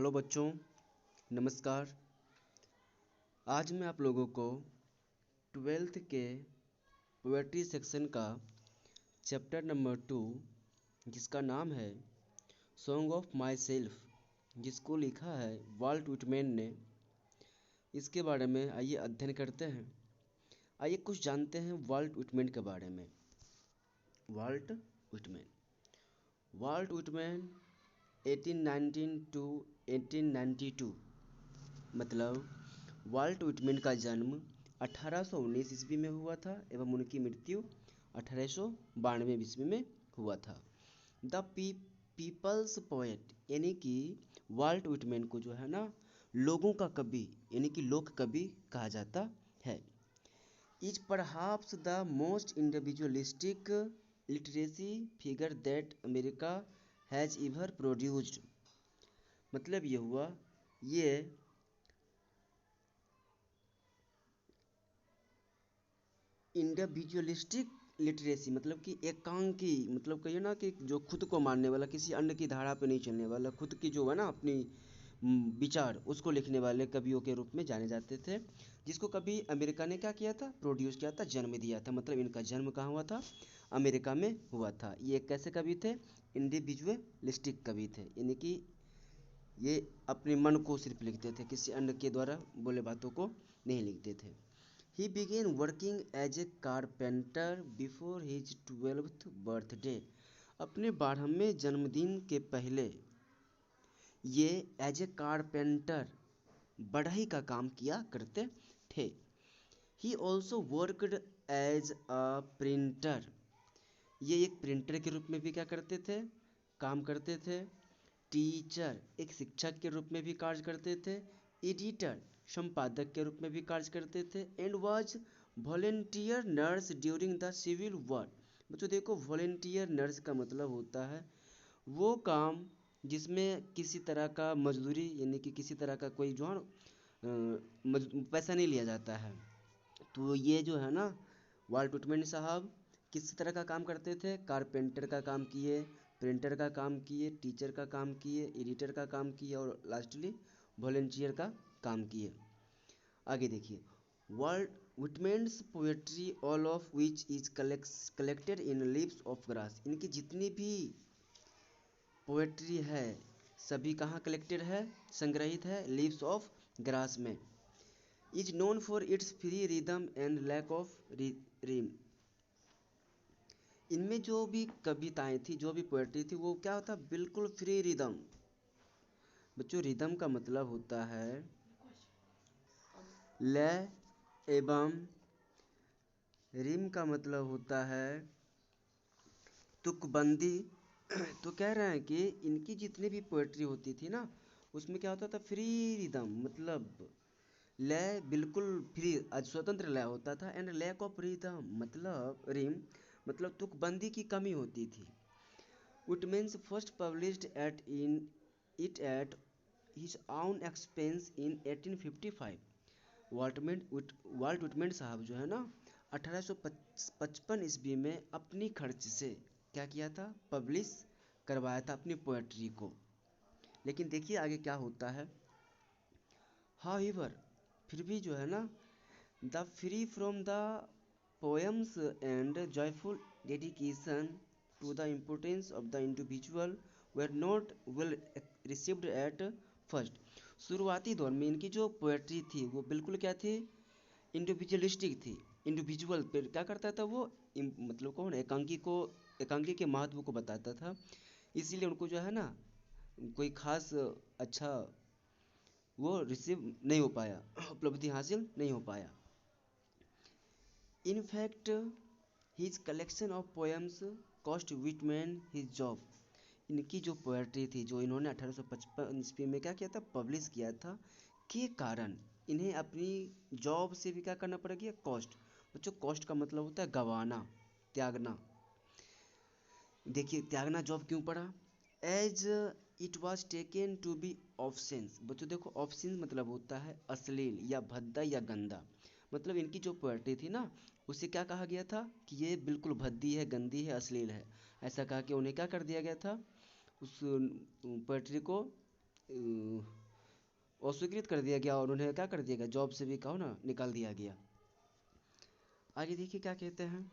Hello बच्चों, नमस्कार। आज मैं आप लोगों को 12th के पोएट्री सेक्शन का चैप्टर नंबर 2 जिसका नाम है सॉन्ग ऑफ माई सेल्फ, जिसको लिखा है वाल्ट विटमैन ने, इसके बारे में आइए अध्ययन करते हैं। आइए कुछ जानते हैं वाल्ट विटमैन के बारे में। Walt Whitman Walt Whitman 1819 to 1892, मतलब वाल्ट विटमैन का जन्म 1819 ईस्वी में हुआ था एवं उनकी मृत्यु 1892 ईस्वी में हुआ था। द पीपल्स पोएट यानी कि वाल्ट विटमैन को जो है ना लोगों का कवि यानी कि लोक कवि कहा जाता है। Is perhaps the most individualistic literacy figure that America has ever produced. मतलब ये हुआ, ये इंडिविजुअलिस्टिक लिटरेसी मतलब कि एकांकी, मतलब कहिए ना कि जो खुद को मानने वाला, किसी अन्य की धारा पे नहीं चलने वाला, खुद की जो है ना अपनी विचार उसको लिखने वाले कवियों के रूप में जाने जाते थे, जिसको कभी अमेरिका ने क्या किया था, प्रोड्यूस किया था, जन्म दिया था। मतलब इनका जन्म कहाँ हुआ था, अमेरिका में हुआ था। ये कैसे कवि थे, इंडिविजुअलिस्टिक कवि थे, यानी कि ये अपने मन को सिर्फ लिखते थे, किसी अन्य के द्वारा बोले बातों को नहीं लिखते थे। He began working as a carpenter before his 12th birthday. अपने 12वें जन्मदिन के पहले ये एज ए कारपेंटर बढ़ई का काम किया करते थे। He also worked as a printer. ये एक प्रिंटर के रूप में भी क्या करते थे, काम करते थे। टीचर, एक शिक्षक के रूप में भी कार्य करते थे। एडिटर, संपादक के रूप में भी कार्य करते थे। And was volunteer nurse during the civil war. बच्चों देखो, वॉलेंटियर नर्स का मतलब होता है वो काम जिसमें किसी तरह का मजदूरी यानी कि किसी तरह का कोई जो पैसा नहीं लिया जाता है। तो ये जो है ना वाल्ट विटमैन साहब किस तरह का काम करते थे, कारपेंटर का काम किए, प्रिंटर का काम किए, टीचर का काम किए, एडिटर का काम किए और लास्टली वॉलेंटियर का काम किए। आगे देखिए, Walt Whitman's poetry all of which is collected in Leaves of Grass. इनकी जितनी भी पोएट्री है सभी कहाँ कलेक्टेड है, संग्रहित है, लीव्स ऑफ ग्रास में। Is known for its free rhythm and lack of rhyme. इनमें जो भी कविताएं थी, जो भी पोएट्री थी, वो क्या होता, बिल्कुल फ्री रिदम। बच्चों रिदम का मतलब होता है लय एवं रिम का मतलब होता है तुकबंदी। तो कह रहे हैं कि इनकी जितनी भी पोएट्री होती थी ना उसमें क्या होता था, फ्री रिदम मतलब लय बिल्कुल फ्री, स्वतंत्र लय होता था। एंड लैक ऑफ रिदम मतलब रिम मतलब तुकबंदी की कमी होती थी। Whitman's first published at his own expense in 1855। Walt Whitman साहब जो है ना 1855 ईस्वी में अपनी खर्च से क्या किया था, पब्लिश करवाया था अपनी पोएट्री को। लेकिन देखिए आगे क्या होता है। हाउएवर, फिर भी जो है ना the free from the poems and joyful dedication to the importance of the individual were not well received at first. शुरुआती दौर में इनकी जो पोएट्री थी वो बिल्कुल क्या थी, इंडिविजुअलिस्टिक थी। इंडिविजुअल पर क्या करता था वो, मतलब कौन, एकांकी के महत्व को बताता था। इसीलिए उनको जो है ना कोई खास अच्छा वो रिसीव नहीं हो पाया, उपलब्धि हासिल नहीं हो पाया। In fact, his collection of poems cost Whitman his job. इनकी जो पोएट्री थी जो इन्होंने 1855 ईस्वी में क्या किया था, पब्लिश किया था, के कारण इन्हें अपनी जॉब से भी क्या करना पड़ गया, कॉस्ट। बच्चों कॉस्ट का मतलब होता है गंवाना, त्यागना। देखिए त्यागना जॉब क्यों पड़ा, as it was taken to be offensive. बच्चों देखो ऑफसेंस मतलब होता है अश्लील या भद्दा या गंदा। मतलब इनकी जो पोएट्री थी ना उसे क्या कहा गया था कि ये बिल्कुल भद्दी है, गंदी है, अश्लील है। ऐसा कहा कि उन्हें क्या कर दिया गया था, उस पोएट्री को अस्वीकृत कर दिया गया और उन्हें क्या कर दिया गया, जॉब से भी कहो ना निकाल दिया गया। आगे देखिए क्या कहते हैं,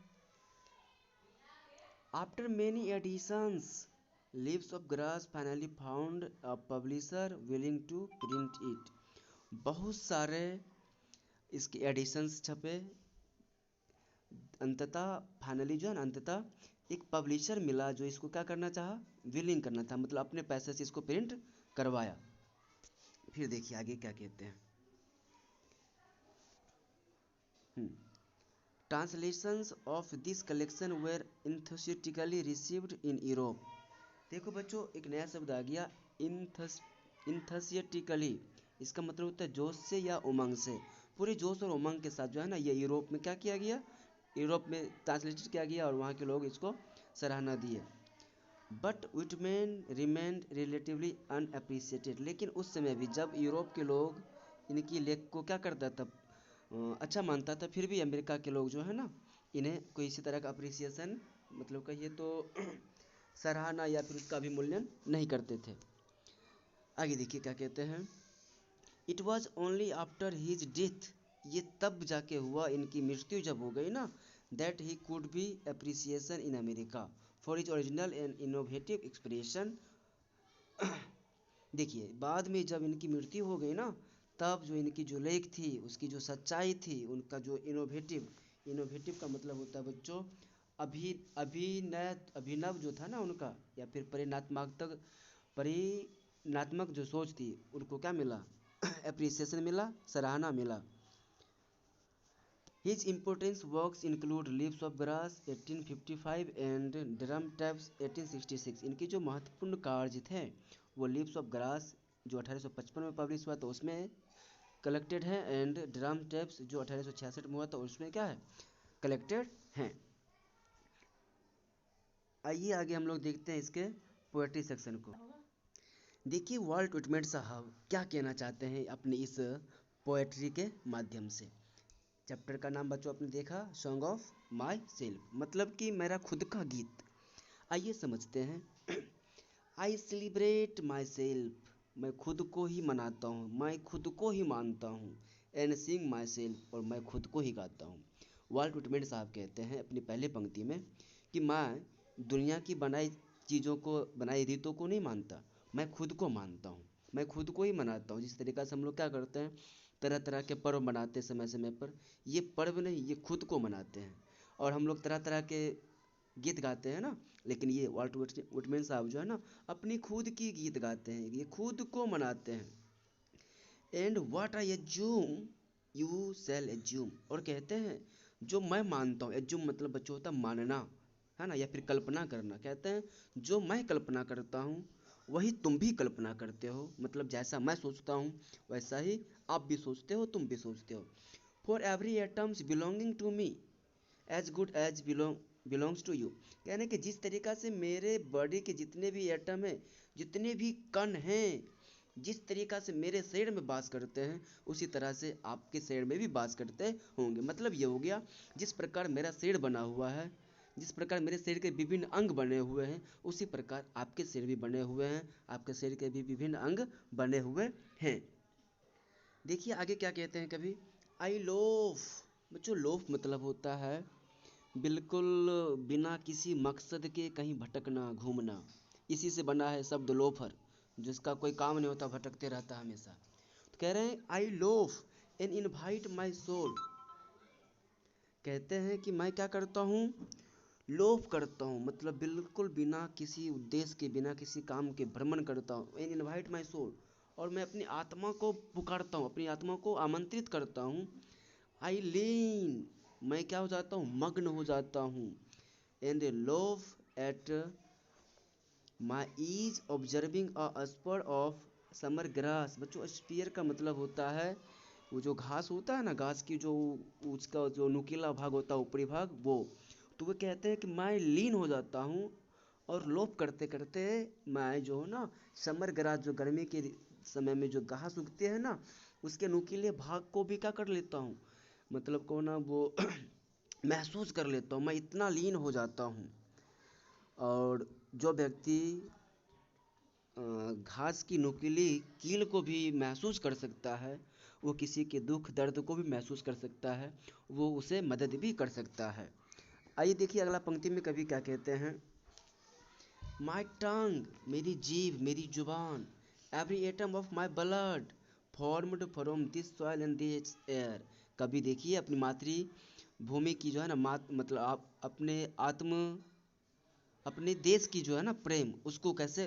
after many editions leaves of grass finally found a publisher willing to print it. बहुत सारे इसके एडिशंस छपे, अंततः फाइनली जो है ना, अंततः एक पब्लिशर मिला जो इसको क्या करना चाहा, विलिंग करना था, मतलब अपने पैसे से इसको प्रिंट करवाया। फिर देखिए आगे क्या कहते हैं, translations of this collection were enthusiastically received in Europe. देखो बच्चों, एक नया शब्द आ गया, enthusiastically। इसका मतलब होता है जोश से या उमंग से, पूरे जोश और उमंग के साथ जो है ना, ये यूरोप में क्या किया गया, यूरोप में ट्रांसलेटेड किया गया और वहाँ के लोग इसको सराहना दिए। But Whitman remained relatively unappreciated. लेकिन उस समय भी जब यूरोप के लोग इनकी लेख को क्या करता था, अच्छा मानता था, फिर भी अमेरिका के लोग जो है ना, इन्हें कोई इसी तरह का अप्रिसिएशन, मतलब कहिए तो सराहना या फिर उसका अभिमूल्यन नहीं करते थे। आगे देखिए क्या कहते हैं, it was only after his death, ये तब जाके हुआ, इनकी मृत्यु जब हो गई ना, that he could be appreciation in America for his original and innovative expression. देखिए बाद में जब इनकी मृत्यु हो गई ना, तब जो इनकी जो लेख थी, उसकी जो सच्चाई थी, उनका जो इनोवेटिव, इनोवेटिव का मतलब होता है बच्चों अभिनव जो था ना उनका, या फिर परिणात्मक जो सोच थी, उनको क्या मिला, एप्रिसिएशन मिला, सराहना मिला। His important works include Leaves of Grass 1855 and Drum Taps 1866। इनके जो महत्वपूर्ण कार्य थे वो लीव्स ऑफ ग्रास जो 1855 में पब्लिश हुआ, तो उसमें कलेक्टेड है, एंड ड्रम टैप्स जो 1866 में हुआ, तो उसमें क्या है, कलेक्टेड हैं। आइए आगे हम लोग देखते हैं इसके पोएट्री सेक्शन को। देखिए वॉल्ट विटमेन साहब क्या कहना चाहते हैं अपने इस पोएट्री के माध्यम से। चैप्टर का नाम बच्चों आपने देखा, सॉन्ग ऑफ माई सेल्फ, मतलब कि मेरा खुद का गीत। आइए समझते हैं। आई सेलिब्रेट माई सेल्फ, मैं खुद को ही मनाता हूँ, मैं खुद को ही मानता हूँ, एंड सिंग माई सेल्फ, और मैं खुद को ही गाता हूँ। वॉल्ट विटमेन साहब कहते हैं अपनी पहले पंक्ति में कि मैं दुनिया की बनाई चीज़ों को, बनाई रीतों को नहीं मानता, मैं खुद को मानता हूँ, मैं खुद को ही मनाता हूँ। जिस तरीक़ा से हम लोग क्या करते हैं, तरह तरह के पर्व मनाते समय समय पर, ये पर्व नहीं, ये खुद को मनाते हैं। और हम लोग तरह तरह के गीत गाते हैं ना, लेकिन ये वॉल्ट विटमेन साहब जो है ना, अपनी खुद की गीत गाते हैं, ये खुद को मनाते हैं। And what I assume you shall assume, और कहते हैं जो मैं मानता हूँ, एज्यूम मतलब बच्चों होता है मानना, है ना, या फिर कल्पना करना। कहते हैं जो मैं कल्पना करता हूँ वही तुम भी कल्पना करते हो, मतलब जैसा मैं सोचता हूँ वैसा ही आप भी सोचते हो, तुम भी सोचते हो। For every atoms belonging to me as good as belongs to you. यानी कि जिस तरीक़ा से मेरे बॉडी के जितने भी एटम हैं, जितने भी कण हैं, जिस तरीक़ा से मेरे शरीर में वास करते हैं, उसी तरह से आपके शरीर में भी वास करते होंगे। मतलब ये हो गया, जिस प्रकार मेरा शरीर बना हुआ है, जिस प्रकार मेरे शरीर के विभिन्न अंग बने हुए हैं, उसी प्रकार आपके शरीर भी बने हुए हैं, आपके शरीर के भी विभिन्न अंग बने हुए हैं। देखिए आगे क्या कहते हैं कभी, आई लोफ, बच्चों लोफ मतलब होता है बिल्कुल बिना किसी मकसद के कहीं भटकना, घूमना। इसी से बना है शब्द लोफर, जिसका कोई काम नहीं होता, भटकते रहता है हमेशा। तो कह रहे हैं I loafe and invite my soul, कहते हैं कि मैं क्या करता हूँ, लोफ करता हूँ, मतलब बिल्कुल बिना किसी उद्देश्य के, बिना किसी काम के भ्रमण करता हूँ। एंड इनवाइट माई सोल, और मैं अपनी आत्मा को पुकारता हूँ, अपनी आत्मा को आमंत्रित करता हूँ। आई लीन, मैं क्या हो जाता हूँ, मग्न हो जाता हूँ। And love at my ease observing a spear of summer grass. बच्चों स्पीयर का मतलब होता है वो जो घास होता है ना, घास की जो उसका जो नुकीला भाग होता है, ऊपरी भाग, वो। तो वो कहते हैं कि मैं लीन हो जाता हूँ, और लोप करते करते मैं जो ना समर ग्रास, जो गर्मी के समय में जो घास उगते हैं ना, उसके नुकीले भाग को भी क्या कर लेता हूँ, मतलब को ना वो महसूस कर लेता हूँ, मैं इतना लीन हो जाता हूँ। और जो व्यक्ति घास की नुकीली कील को भी महसूस कर सकता है, वो किसी के दुख दर्द को भी महसूस कर सकता है, वो उसे मदद भी कर सकता है। आइए देखिए अगला पंक्ति में कवि क्या कहते हैं। माई टंग, मेरी जीभ, मेरी जुबान, every atom of my blood formed from this soil and this air. कभी देखिए अपनी मातृभूमि की जो है ना मतलब आप अपने देश की जो है ना प्रेम उसको कैसे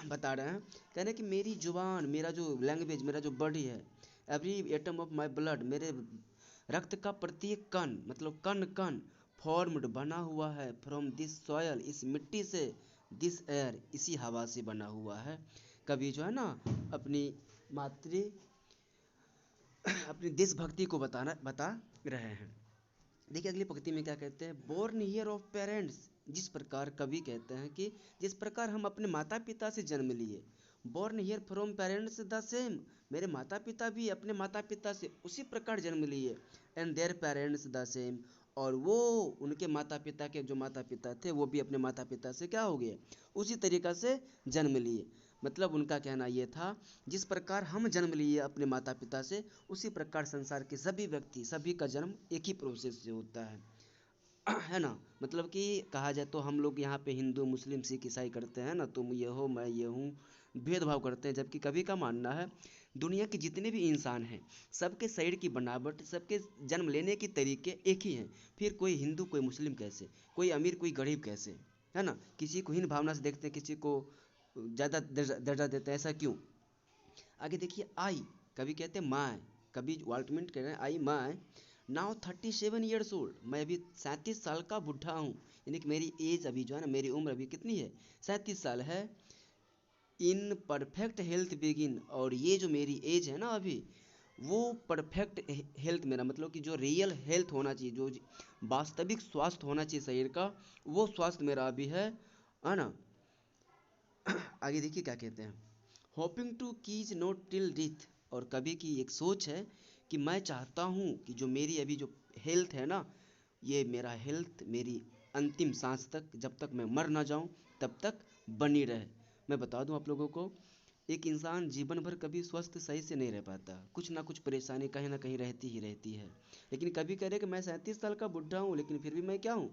बता रहे हैं। कह रहे हैं कि मेरी जुबान, मेरा जो लैंग्वेज, मेरा जो बॉडी है, every atom of my blood, मेरे रक्त का प्रत्येक कण मतलब कण कण फॉर्म्ड बना हुआ है, फ्रॉम दिस सॉयल, इस मिट्टी से, दिस एयर, इसी हवा से बना हुआ है। कभी जो है ना अपनी मातृ अपनी देशभक्ति को बता रहे हैं। देखिए अगली पंक्ति में क्या कहते हैं। बोर्न हियर ऑफ पेरेंट्स, जिस प्रकार कवि कहते हैं कि जिस प्रकार हम अपने माता पिता से जन्म लिए, born here from parents the same, मेरे माता पिता भी अपने माता पिता से उसी प्रकार जन्म लिए, and their parents the same, और वो उनके माता पिता के जो माता पिता थे वो भी अपने माता पिता से क्या हो गए, उसी तरीक़ा से जन्म लिए। मतलब उनका कहना ये था जिस प्रकार हम जन्म लिए अपने माता पिता से, उसी प्रकार संसार के सभी व्यक्ति, सभी का जन्म एक ही प्रोसेस से होता है है ना। मतलब कि कहा जाए तो हम लोग यहाँ पे हिंदू मुस्लिम सिख ईसाई करते हैं ना, तुम ये हो मैं ये हूँ, भेदभाव करते हैं। जबकि कवि का मानना है दुनिया के जितने भी इंसान हैं सबके शरीर की बनावट, सबके जन्म लेने के तरीके एक ही हैं। फिर कोई हिंदू कोई मुस्लिम कैसे, कोई अमीर कोई गरीब कैसे, है ना। किसी को हीन भावना से देखते हैं, किसी को ज़्यादा दर्जा देते हैं, ऐसा क्यों। आगे देखिए आई, कभी कहते हैं माँ, कभी वाल्टमिंट कह रहे हैं आई माँ नाउ 37 ईयर्स ओल्ड, मैं अभी 37 साल का बुढ़ा हूँ। यानी कि मेरी एज अभी जो है ना, मेरी उम्र अभी कितनी है, 37 साल है। इन परफेक्ट हेल्थ बिगिन, और ये जो मेरी एज है ना अभी, वो परफेक्ट हेल्थ, मेरा मतलब कि जो रियल हेल्थ होना चाहिए, जो वास्तविक स्वास्थ्य होना चाहिए शरीर का, वो स्वास्थ्य मेरा अभी है ना। आगे देखिए क्या कहते हैं। Hoping two keys note till death, और कभी की एक सोच है कि मैं चाहता हूँ कि जो मेरी अभी जो हेल्थ है ना, ये मेरा हेल्थ मेरी अंतिम सांस तक, जब तक मैं मर ना जाऊँ तब तक बनी रहे। मैं बता दूँ आप लोगों को, एक इंसान जीवन भर कभी स्वस्थ सही से नहीं रह पाता, कुछ ना कुछ परेशानी कहीं ना कहीं रहती ही रहती है। लेकिन कभी कह रहे कि मैं 37 साल का बुढ़ा हूँ, लेकिन फिर भी मैं क्या हूँ,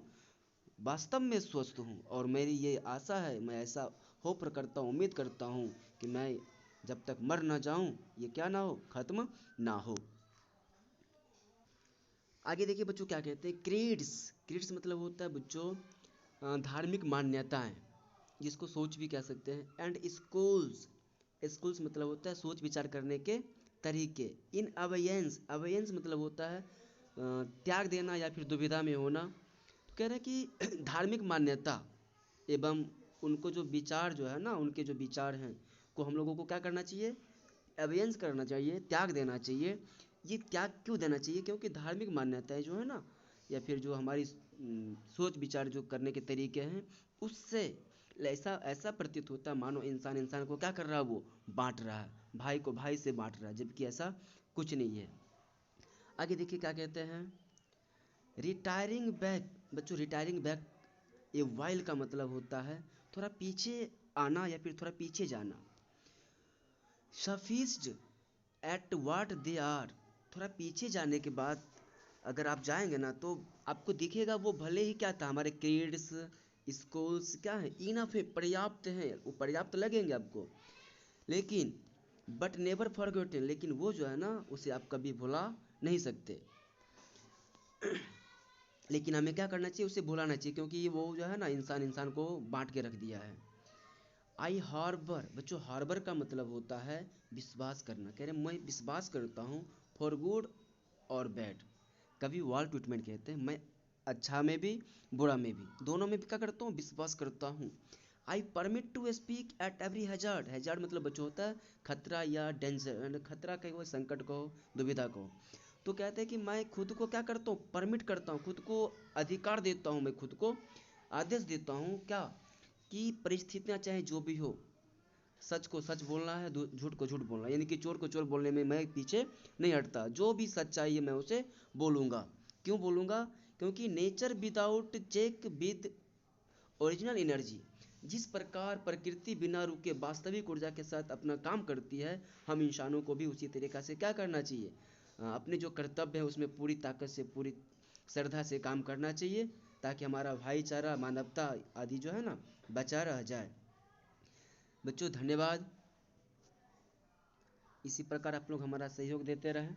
वास्तव में स्वस्थ हूँ। और मेरी ये आशा है, मैं ऐसा होप करता हूँ, उम्मीद करता हूँ कि मैं जब तक मर ना जाऊँ ये क्या ना हो, खत्म ना हो। आगे देखिए बच्चों क्या कहते हैं। क्रीड्स, क्रीड्स मतलब होता है बच्चों धार्मिक मान्यताएं, जिसको सोच भी कह सकते हैं। एंड स्कूल्स, स्कूल्स मतलब होता है सोच विचार करने के तरीके। इन अवेयंस, अवेयंस मतलब होता है त्याग देना या फिर दुविधा में होना। तो कह रहे हैं कि धार्मिक मान्यता एवं उनको जो विचार जो है ना, उनके जो विचार हैं को हम लोगों को क्या करना चाहिए, अवेयंस करना चाहिए, त्याग देना चाहिए। ये त्याग क्यों देना चाहिए, क्योंकि धार्मिक मान्यताएं जो है ना, या फिर जो हमारी सोच विचार जो करने के तरीके हैं, उससे ऐसा ऐसा प्रतीत होता है मानो इंसान इंसान को क्या कर रहा है, वो बांट रहा है, भाई को भाई से बांट रहा है, जबकि ऐसा कुछ नहीं है। आगे देखिए क्या कहते हैं। रिटायरिंग बैक, बच्चों रिटायरिंग बैक ए वाइल का मतलब होता है थोड़ा पीछे आना या फिर थोड़ा पीछे जाना। सफिस्ड एट वाट दे आर, थोड़ा पीछे जाने के बाद अगर आप जाएंगे ना तो आपको दिखेगा वो भले ही क्या था, हमारे क्रेड्स स्कूल्स क्या है, इनफ है, पर्याप्त है, वो पर्याप्त लगेंगे आपको, लेकिन बट नेवर फॉरगॉटन, लेकिन वो जो है ना उसे आप कभी भुला नहीं सकते। लेकिन हमें क्या करना चाहिए, उसे भुलाना चाहिए, क्योंकि वो जो है ना इंसान इंसान को बांट के रख दिया है। आई हार्बर, बच्चों हार्बर का मतलब होता है विश्वास करना। कह रहे मैं विश्वास करता हूँ फॉर गुड और बैड, कभी वॉल ट्रीटमेंट कहते हैं, मैं अच्छा में भी बुरा में भी दोनों में भी क्या करता हूँ, विश्वास करता हूँ। I permit to speak at every hazard, hazard मतलब बच्चों होता है खतरा या डेंजर, खतरा कहो, संकट कहो, दुविधा कहो। तो कहते हैं कि मैं खुद को क्या करता हूँ, परमिट करता हूँ, खुद को अधिकार देता हूँ, मैं खुद को आदेश देता हूँ क्या, कि परिस्थितियाँ चाहे जो भी हो, सच को सच बोलना है, झूठ को झूठ बोलना है, यानी कि चोर को चोर बोलने में मैं पीछे नहीं हटता, जो भी सच्चाई है मैं उसे बोलूँगा। क्यों बोलूँगा, क्योंकि nature without check with original energy, जिस प्रकार प्रकृति बिना रुके वास्तविक ऊर्जा के साथ अपना काम करती है, हम इंसानों को भी उसी तरीक़ा से क्या करना चाहिए, अपने जो कर्तव्य है उसमें पूरी ताकत से, पूरी श्रद्धा से काम करना चाहिए, ताकि हमारा भाईचारा, मानवता आदि जो है ना बचा रह जाए। बच्चों धन्यवाद। इसी प्रकार आप लोग हमारा सहयोग देते रहें।